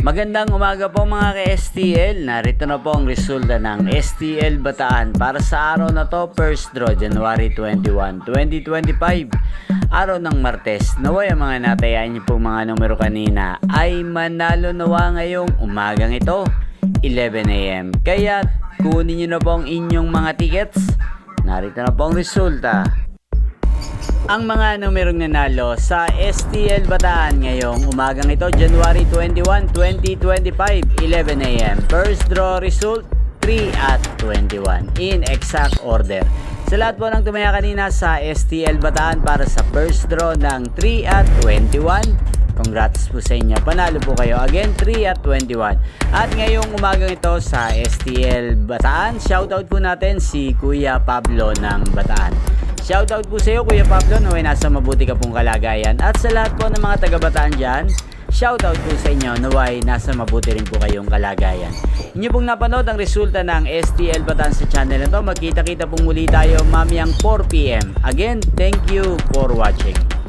Magandang umaga po mga ka-STL. Narito na po ang resulta ng STL Bataan para sa araw na to, first draw, January 21, 2025. Araw ng Martes. Naway ang mga natayaan niyo po mga numero kanina ay manalo nawa ngayong umagang ito, 11 AM. Kaya kunin niyo na po ang inyong mga tickets. Narito na po ang resulta. Ang mga numerong nanalo sa STL Bataan ngayong umagang ito, January 21, 2025, 11 AM. First draw result, 3 at 21 in exact order. Sa lahat po ng tumaya kanina sa STL Bataan para sa first draw ng 3 at 21, congrats po sa inyo. Panalo po kayo. Again, 3 at 21. At ngayong umagang ito sa STL Bataan, shoutout po natin si Kuya Pablo ng Bataan. Shoutout po sa iyo Kuya Pablo, naway nasa mabuti ka pong kalagayan. At sa lahat po ng mga taga-Bataan dyan, shoutout po sa inyo, naway nasa mabuti rin po kayong kalagayan. Inyo pong napanood ang resulta ng STL Bataan sa channel na to. Magkita-kita pong muli tayo mamayang 4 PM. Again, thank you for watching.